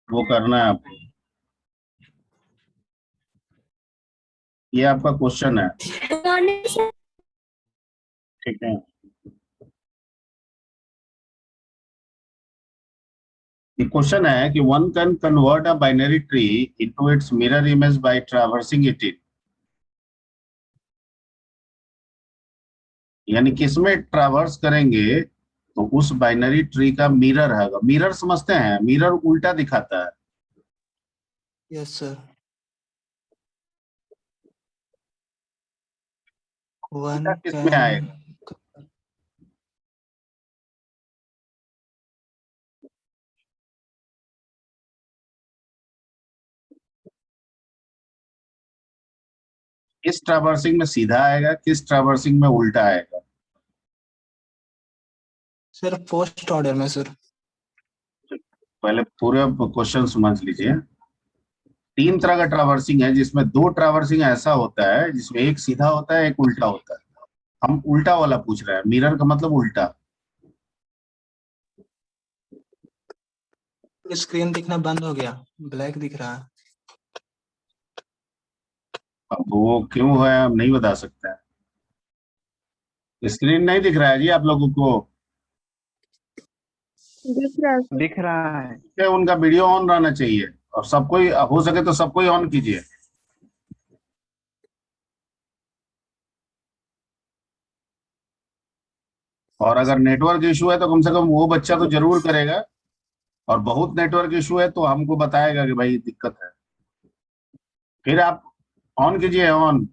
वो करना है आपको। ये आपका क्वेश्चन है, ठीक है। क्वेश्चन है कि one can convert a binary tree into its mirror image by traversing it, यानी किसमें ट्रैवर्स करेंगे तो उस बाइनरी ट्री का मिरर है। मिरर समझते हैं, मिरर उल्टा दिखाता है। Yes sir. वन किसमें कैन आएगा? किस ट्रैवर्सिंग में सीधा आएगा, किस ट्रैवर्सिंग में उल्टा आएगा? सर पोस्ट ऑर्डर में सर। पहले पूरे क्वेश्चन समझ लीजिए। तीन तरह का ट्रैवर्सिंग है, जिसमें दो ट्रैवर्सिंग ऐसा होता है जिसमें एक सीधा होता है, एक उल्टा होता है। हम उल्टा वाला पूछ रहे हैं, मिरर का मतलब उल्टा। स्क्रीन दिखना बंद हो गया, ब्लैक दिख रहा है। अब वो क्यों है हम नहीं बता सकते हैं। स्क्रीन नहीं दिख रहा है जी आप लोगों को? दिख रहा है। क्या उनका वीडियो ऑन रहना चाहिए, और सबको ही हो सके तो सबको ही ऑन कीजिए। और अगर नेटवर्क इशू है तो कम से कम वो बच्चा तो जरूर करेगा, और बहुत नेटवर्क इशू है तो हमको बताएगा कि भाई दिक्कत है, फिर आप ऑन कीजिए, ऑन।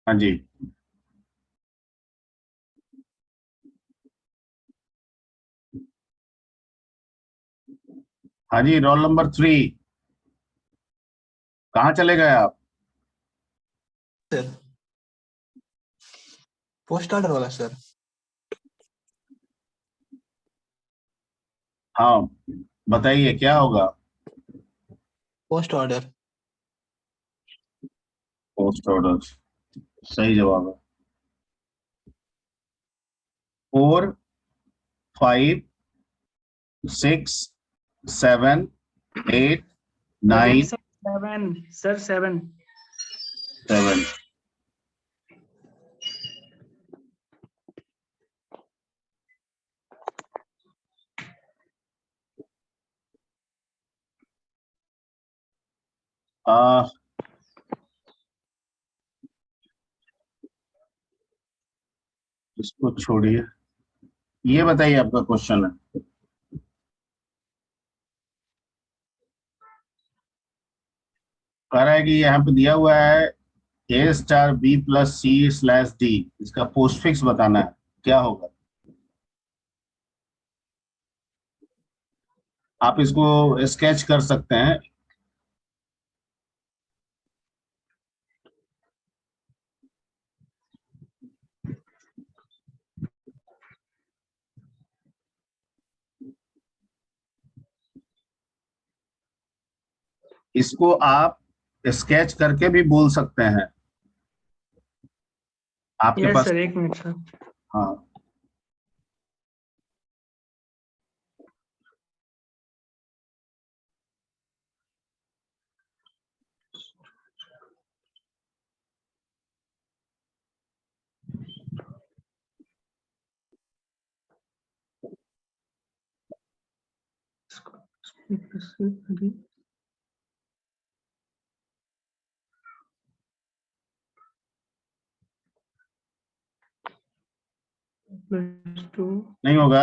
हाँ जी। हाँ जी, रोल नंबर 3। कहाँ चले गए आप? सर पोस्ट ऑर्डर वाला सर। हाँ, बताइए क्या होगा? Post order. पोस्ट ऑर्डर सही जवाब है। 4, 5, 6, 7, 8, 9, सर 7। 7। इसको छोड़िए, ये बताइए आपका क्वेश्चन है। कह रहा है कि यहाँ पे दिया हुआ है A star B plus C slash D, इसका पोस्टफिक्स बताना है, क्या होगा? आप इसको स्केच कर सकते हैं। इसको आप स्केच करके भी बोल सकते हैं, आपके यस पास। Sir, 1 minute sir. हाँ, +2 नहीं होगा।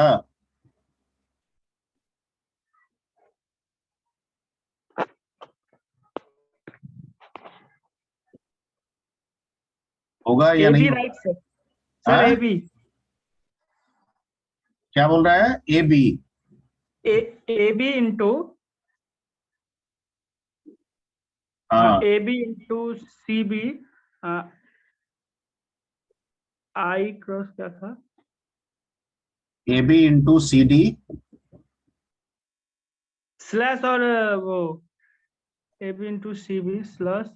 होगा या ए नहीं बी होगा? Right sir. सर हाँ? A B. क्या बोल रहा है? A B? A B into हाँ, A B into C B. I cross क्या था? A B into C D. Slash और वो A B into C B slash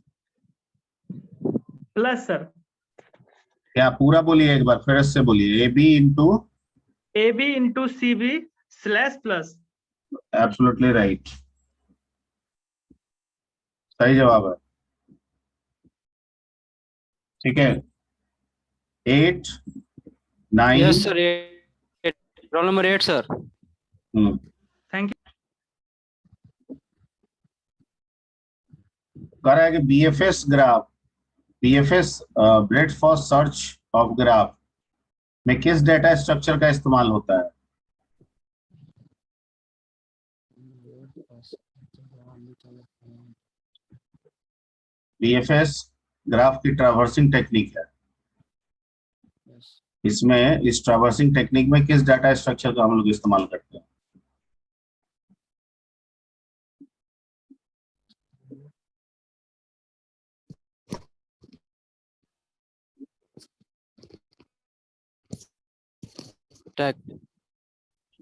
plus sir, क्या पूरा बोलिए एक बार फिर से बोलिए, A B into, AB into CB slash plus. Absolutely right, सही जवाब है। ठीक है, 8 yes 9। Sir, roll number 8 sir. Thank कह रहा है कि BFS graph, BFS breath first search of graph में किस डेटा स्ट्रक्चर का इस्तेमाल होता है? बीएफएस ग्राफ की ट्रैवर्सिंग टेक्निक है, इसमें इस ट्रैवर्सिंग टेक्निक में किस डाटा स्ट्रक्चर का हम लोग इस्तेमाल करते हैं?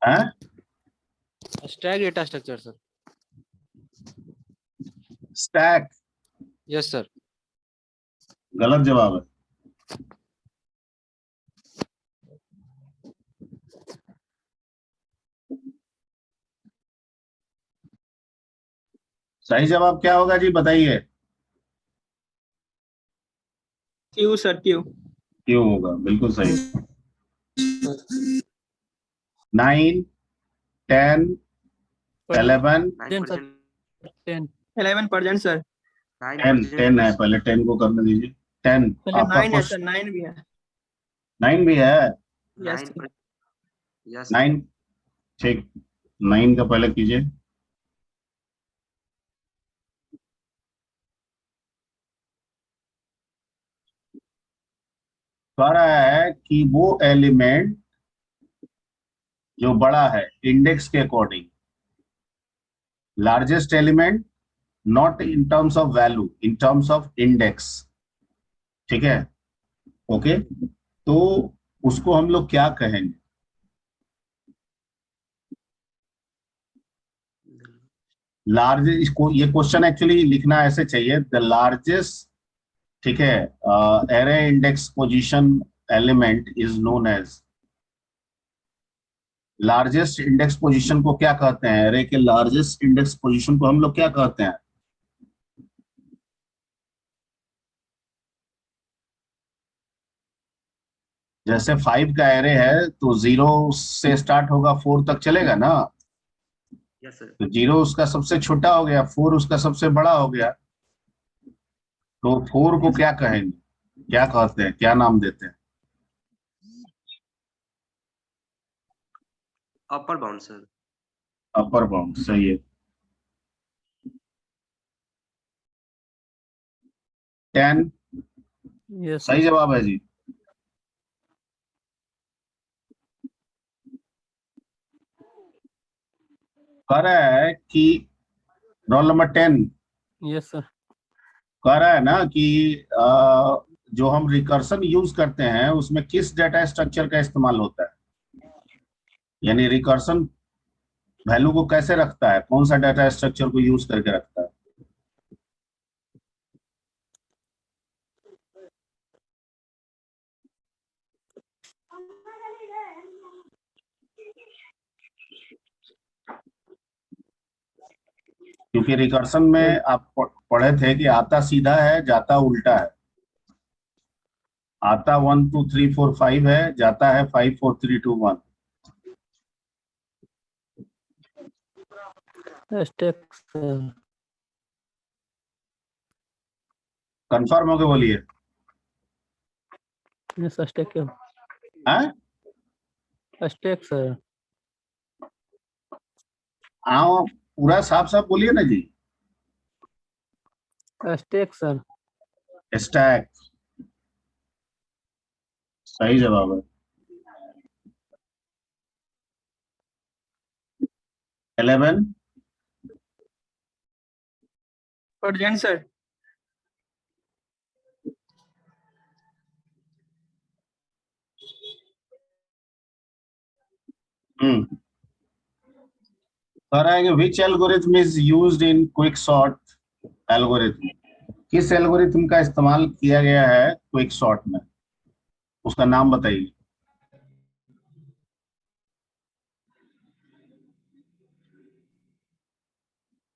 हैं? Stack data structure sir. Stack yes sir. गलत जवाब है। सही जवाब क्या होगा जी, बताइए। Q sir, Q. क्यों होगा, बिल्कुल सही। 9 10 11 11% सर। 10 है, पहले 10 को करने दीजिए। 10 पहले आपका 9 है सर, 9 भी है। 9 भी है। यस 9 ठीक, 9 का पहले कीजिए। कह रहा है कि वो एलिमेंट जो बड़ा है इंडेक्स के according, largest element, not in terms of value, in terms of index. ठीक है, ओके, तो उसको हम लोग क्या कहेंगे? लार्ज, इसको ये क्वेश्चन एक्चुअली लिखना ऐसे चाहिए, द लार्जेस्ट, ठीक है, array index position element is known as, largest index position को क्या कहते हैं? एरे के लार्जेस्ट इंडेक्स पोजीशन को हम लोग क्या कहते हैं? जैसे 5 का एरे है तो 0 से स्टार्ट होगा, 4 तक चलेगा ना। Yes sir. तो 0 उसका सबसे छोटा हो गया, 4 उसका सबसे बड़ा हो गया। तो 4 को क्या कहेंगे, क्या कहते हैं, क्या नाम देते हैं? Upper bound sir. Upper bound, सही है। 10 यस सही जवाब है जी। कह रहा है कि रोल नंबर 10 यस सर। कह रहा है ना कि जो हम रिकर्सन यूज करते हैं उसमें किस डेटा स्ट्रक्चर का इस्तेमाल होता है? यानी रिकर्सन वैल्यू को कैसे रखता है, कौन सा डेटा स्ट्रक्चर को यूज करके रखता है? क्योंकि रिकर्सन में आप पढ़े थे कि आता सीधा है, जाता उल्टा है। आता 1 2 3 4 5 है, जाता है 5 4 3 2 1। Stack sir. कंफर्म हो के बोलिए। यस स्टैक है। हाँ, स्टैक सर। हाँ, पूरा साफ साफ बोलिए ना जी। Stack sir. स्टैक सही जवाब है। 11 परसेंट सर। कह रहा है कि which algorithm is used in quick sort algorithm, किस एल्गोरिथम का इस्तेमाल किया गया है क्विक सॉर्ट में, उसका नाम बताइए।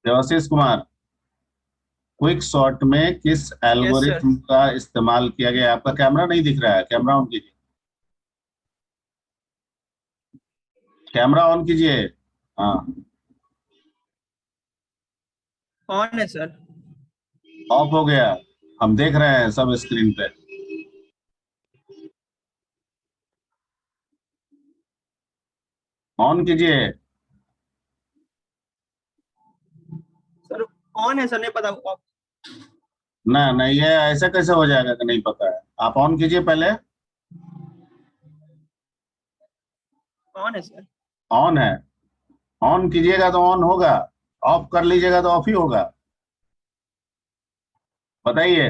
देवाशीष कुमार, क्विक सॉर्ट में किस Yes, sir. एल्गोरिथम का इस्तेमाल किया गया है? आपका कैमरा नहीं दिख रहा है, कैमरा ऑन कीजिए, कैमरा ऑन कीजिए। हाँ, On है sir. ऑफ हो गया, हम देख रहे हैं सब स्क्रीन पे। ऑन कीजिए। Sir, on है sir, नहीं पता। ना नहीं, ये ऐसा कैसे हो जाएगा कि नहीं पता है? आप ऑन कीजिए पहले। On है sir. ऑन है, ऑन कीजिएगा तो ऑन होगा, ऑफ कर लीजिएगा तो ऑफ ही होगा। बताइए।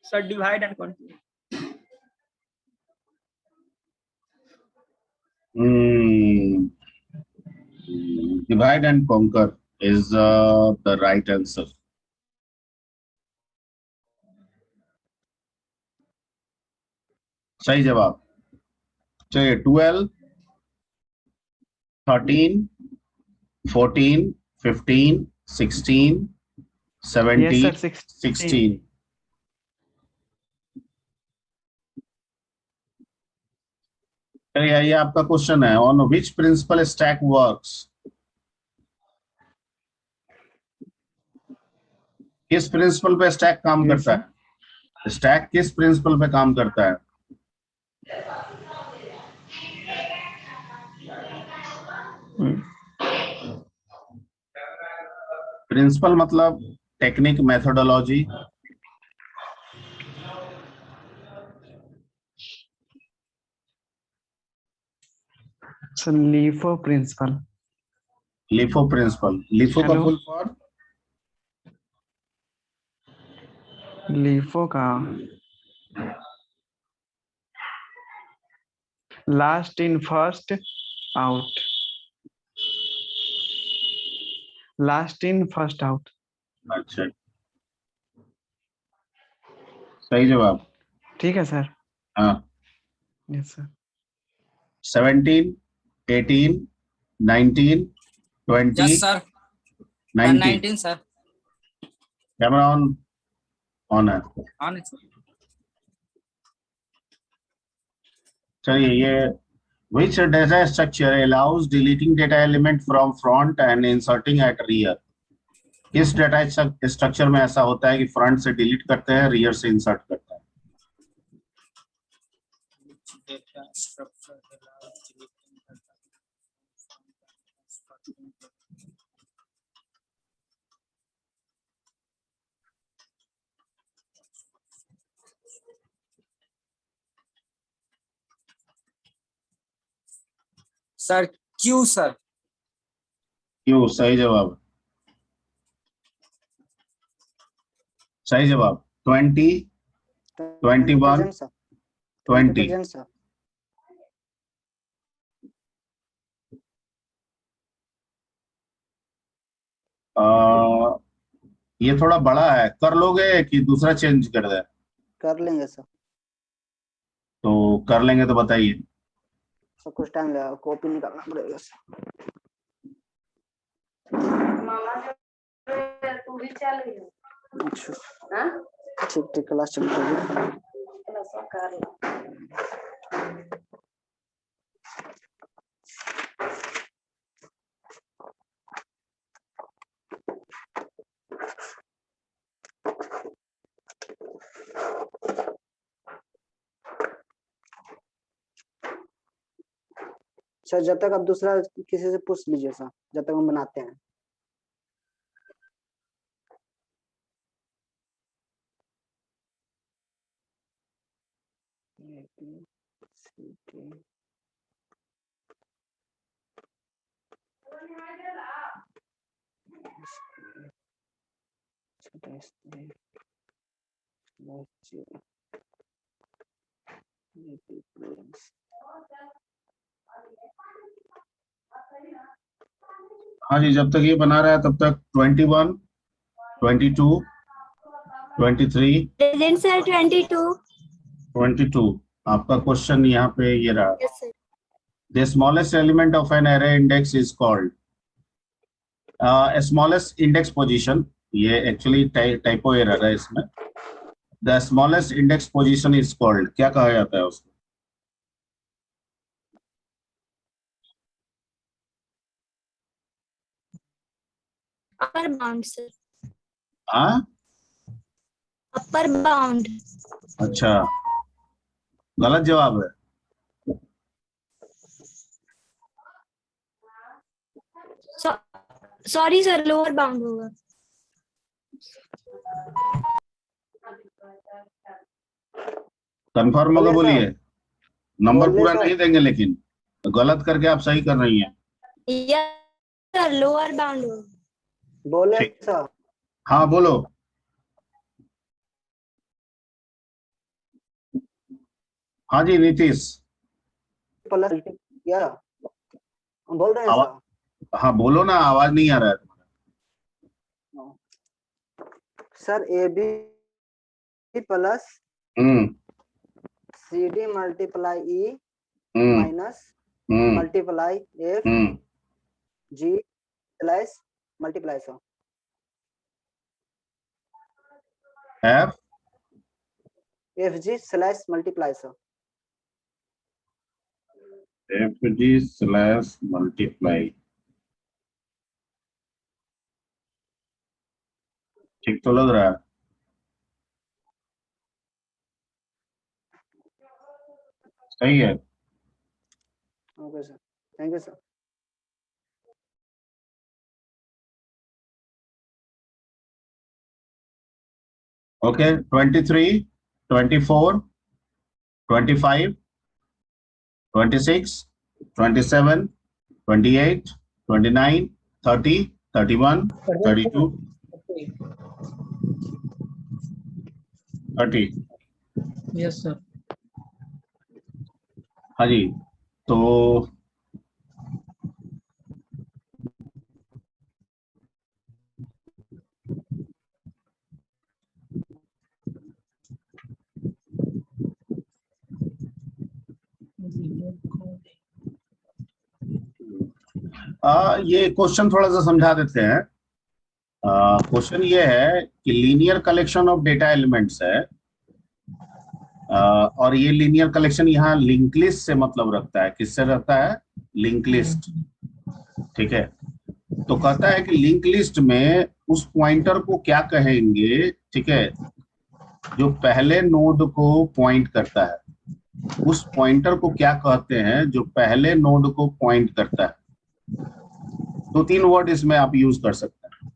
Sir, divide and conquer. Divide and conquer is the right answer. सही जवाब। चलिए, 12, 13, 14, 15, 16, Yes, 17, sir. 16. 16. चलिए, आइए, आपका क्वेश्चन है, on which principle stack works. किस प्रिंसिपल पे स्टैक काम Yes, करता sir. है? स्टैक किस प्रिंसिपल पे काम करता है? प्रिंसिपल मतलब technique, methodology. So LIFO principle. LIFO principle, LIFO का Hello. Full form? LIFO का last in first out. Last in first out. अच्छा, सही जवाब। ठीक है सर। हाँ, yes sir. 17, 18, 19, 20, Yes, sir. 19। 19, sir. Camera on, on है। On it, sir. चलिए, ये which data structure allows deleting data element from front and inserting at rear? किस डेटा स्ट्रक्चर में ऐसा होता है कि फ्रंट से डिलीट करते हैं, रियर से इंसर्ट करते हैं? Data structure allows deleting data from Sir, Q, sir. क्यों? सही जवाब, सही जवाब। 20, 21, 20। ये थोड़ा बड़ा है, कर लोगे कि दूसरा चेंज कर दे? कर लेंगे सर। तो कर लेंगे तो बताइए। सर कुछ टाइम लगेगा, कॉपी निकालना पड़ेगा सर। तू भी चल गई। अच्छा, हाँ? ठीक ठीक, क्लास चल रही है। क्लास कर लो। सर जब तक आप दूसरा किसी से पूछ लीजिए सर, जब तक हम बनाते हैं। हाँ जी, जब तक ये बना रहा है तब तक 21, 22, 23, प्रेजेंट सर 22. 22 आपका क्वेश्चन यहाँ पे ये रहा. Yes sir. The smallest element of an array index is called smallest index position. ये एक्चुअली टाइपो एरर है इसमें. The smallest index position is called, क्या कहा जाता है उसको? Upper bound sir. हाँ, अपर बाउंड. अच्छा, गलत जवाब है. सॉरी सर, लोअर बाउंड होगा. कंफर्म होगा बोलिए बोलिए. नंबर बोलिए पूरा सर. नहीं देंगे, लेकिन गलत करके आप सही कर रही हैं. यस सर, लोअर बाउंड होगा. बोले ठीक. सर. हाँ बोलो. हाँ जी नीतीश. प्लस या बोल रहे हैं आवाज, सर. हाँ बोलो ना, आवाज नहीं आ रहा है. Sir A B plus hmm C D multiply E hmm minus hmm multiply F hmm G plus multiply sir. F F G slash multiply sir. F G slash multiply. ठीक तो लग रहा है. सही है. Okay sir, thank you sir. Okay, 23, 24, 25, 26, 27, 28, 29, 30, 31, 32, 30. Yes sir. हाँ जी, तो ये क्वेश्चन थोड़ा सा समझा देते हैं. क्वेश्चन ये है कि linear collection of data elements है. और ये लीनियर कलेक्शन यहाँ लिंक लिस्ट से मतलब रखता है. किससे रखता है? Link list. ठीक है. तो कहता है कि लिंक लिस्ट में उस पॉइंटर को क्या कहेंगे, ठीक है, जो पहले नोड को पॉइंट करता है. उस पॉइंटर को क्या कहते हैं जो पहले नोड को पॉइंट करता है? 2-3 वर्ड इसमें आप यूज कर सकते हैं.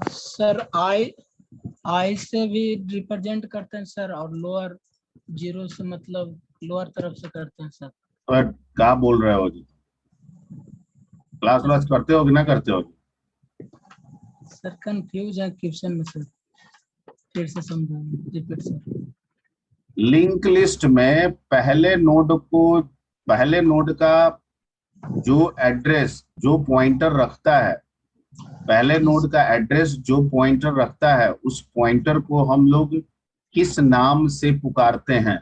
सर आई से भी रिप्रेजेंट करते हैं सर, और लोअर जीरो से मतलब लोअर तरफ से करते हैं सर. तो क्या बोल रहे हो जी? क्लास करते हो कि ना करते हो? सर कंफ्यूज है क्वेश्चन में सर, फिर से समझा रिपीट सर. लिंक लिस्ट में पहले नोड का जो एड्रेस जो पॉइंटर रखता है, पहले नोड का एड्रेस जो पॉइंटर रखता है, उस पॉइंटर को हम लोग किस नाम से पुकारते हैं?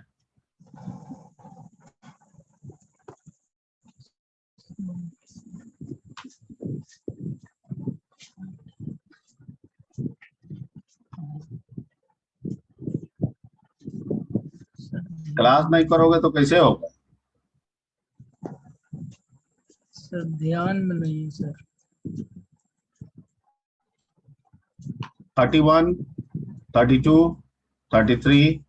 क्लास नहीं करोगे तो कैसे होगा? सर ध्यान में नहीं है सर. 31, 32, 33,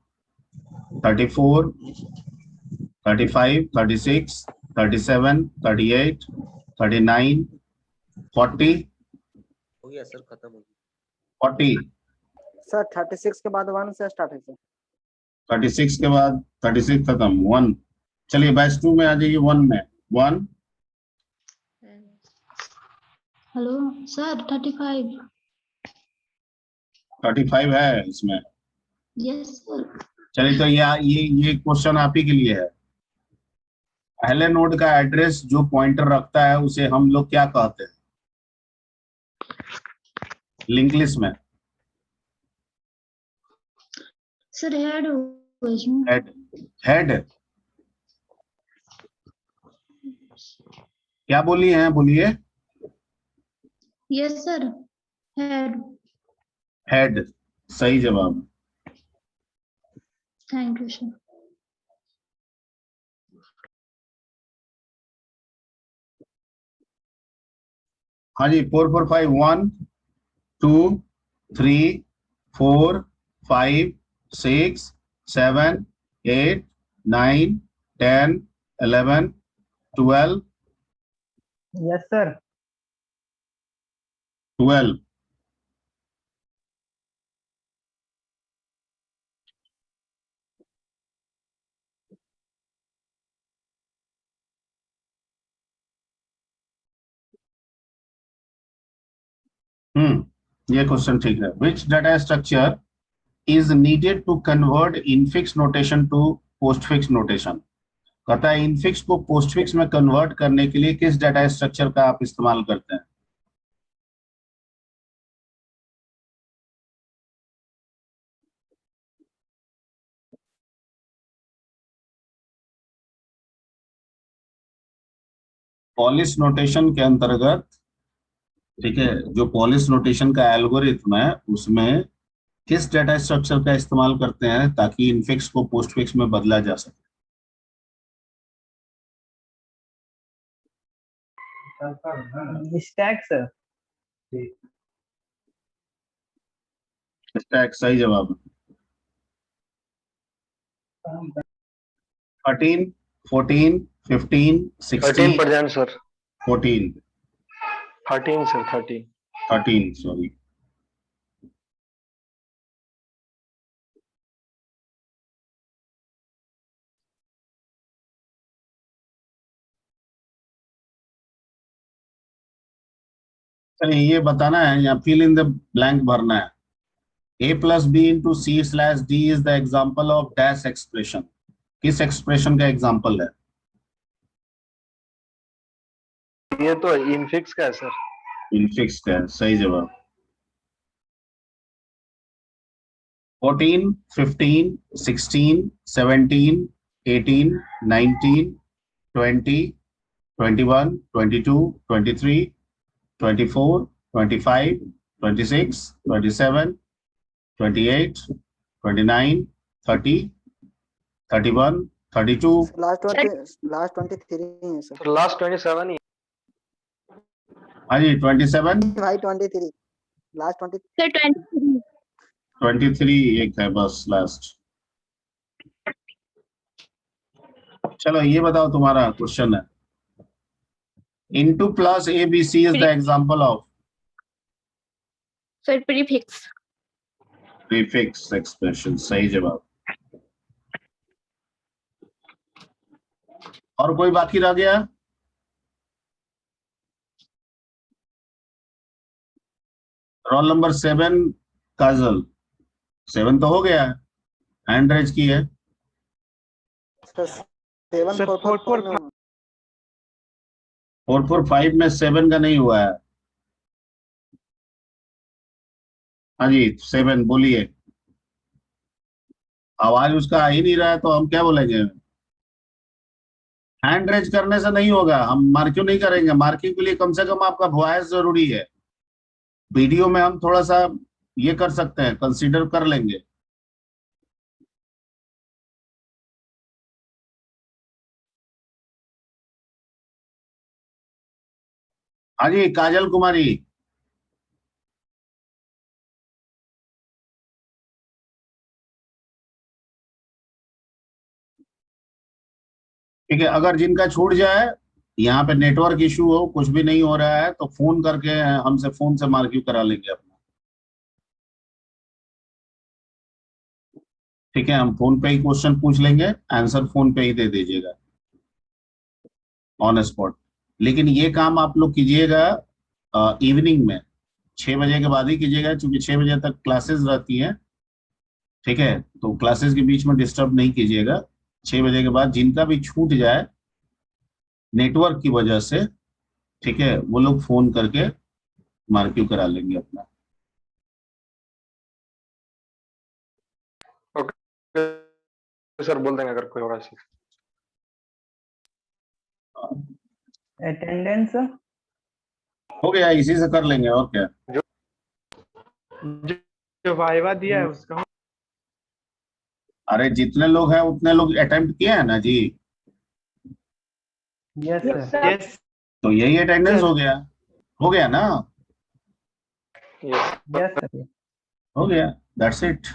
34, 35, 36, 37, 38, 39, 40, हो गया सर, खत्म हो गया. 40. सर 36 के बाद 1 से स्टार्ट है सर. 36 के बाद 36 खत्म, 1. चलिए बैच 2 में आ जाइए. 1 में 1. Hello sir, 35. 35 है इसमें. Yes sir. चलिए, तो ये क्वेश्चन आप ही के लिए है. पहले नोड का एड्रेस जो पॉइंटर रखता है उसे हम लोग क्या कहते हैं? लिंक लिस्ट में सर हेड होगा इसमें। हेड, हेड क्या बोली हैं, बोलिए। Yes sir head. हेड सही जवाब। Thank you sir. हाँ जी, 4 4 5 1 2 3 4 5 6 7 8 9 10 11 12 यस सर। 12। ये क्वेश्चन ठीक है। Which data structure is needed to convert infix notation to postfix notation. कहता है इनफिक्स को पोस्टफिक्स में कन्वर्ट करने के लिए किस डाटा स्ट्रक्चर का आप इस्तेमाल करते हैं। पॉलिश नोटेशन के अंतर्गत, ठीक है, जो पॉलिश नोटेशन का एल्गोरिथम है उसमें किस डाटा स्ट्रक्चर का इस्तेमाल करते हैं ताकि इनफिक्स को पोस्टफिक्स में बदला जा सके। Stack sir. स्टैक सही जवाब। 13 14 15 16 13% सर। 14 13 सर 13। 13 सॉरी। चलिए ये बताना है या फिल इन द ब्लैंक भरना है। a plus B into C slash D is the example of dash expression. किस एक्सप्रेशन का एग्जाम्पल है। ये तो इनफिक्स का है सर। इनफिक्स का है सही जवाब। 14 15 16 17 18 19 20 21 22 23 24 25 26 27 28 29 30 31 32 लास्ट 23 है सर। तो लास्ट 27 ही। हाँ जी 27 भाई 23 लास्ट 20। सर 23। 23 एक है बस लास्ट। चलो ये बताओ तुम्हारा क्वेश्चन है into plus ABC is the example of sir prefix. prefix expression सही जवाब। और कोई बाकी रह गया। रोल नंबर 7 काजल। 7 तो हो गया है, हैंड रेज की है। सर 7 4 4 में 4 4 5 में 7 का नहीं हुआ है। हाँ जी 7 बोलिए। आवाज उसका आ ही नहीं रहा है तो हम क्या बोलेंगे। हैंड रेज करने से नहीं होगा, हम मार्किंग नहीं करेंगे। मार्किंग के लिए कम से कम आपका वॉइस जरूरी है। वीडियो में हम थोड़ा सा ये कर सकते हैं, कंसीडर कर लेंगे। हाँ जी काजल कुमारी। ठीक है, अगर जिनका छूट जाए, यहाँ पे नेटवर्क इशू हो, कुछ भी नहीं हो रहा है तो फोन करके हमसे फोन से मार्किंग करा लेंगे अपना। ठीक है, हम फोन पे ही क्वेश्चन पूछ लेंगे, आंसर फोन पे ही दे दीजिएगा ऑन स्पॉट। लेकिन ये काम आप लोग कीजिएगा इवनिंग में 6 बजे के बाद ही कीजिएगा, क्योंकि 6 बजे तक क्लासेस रहती हैं। ठीक है, तो क्लासेस के बीच में डिस्टर्ब नहीं कीजिएगा। 6 बजे के बाद जिनका भी छूट जाए नेटवर्क की वजह से, ठीक है, वो लोग फोन करके मार्किंग करा लेंगे अपना। सर बोल देंगे अगर कोई होगा सर। अटेंडेंस हो गया, इसी से कर लेंगे और क्या। जो वाइवा दिया है उसका। अरे जितने लोग हैं उतने लोग अटेम्प्ट किए हैं ना जी, यस सर यस तो यही अटेंडेंस हो गया ना, यस यस सर हो गया, दैट्स इट।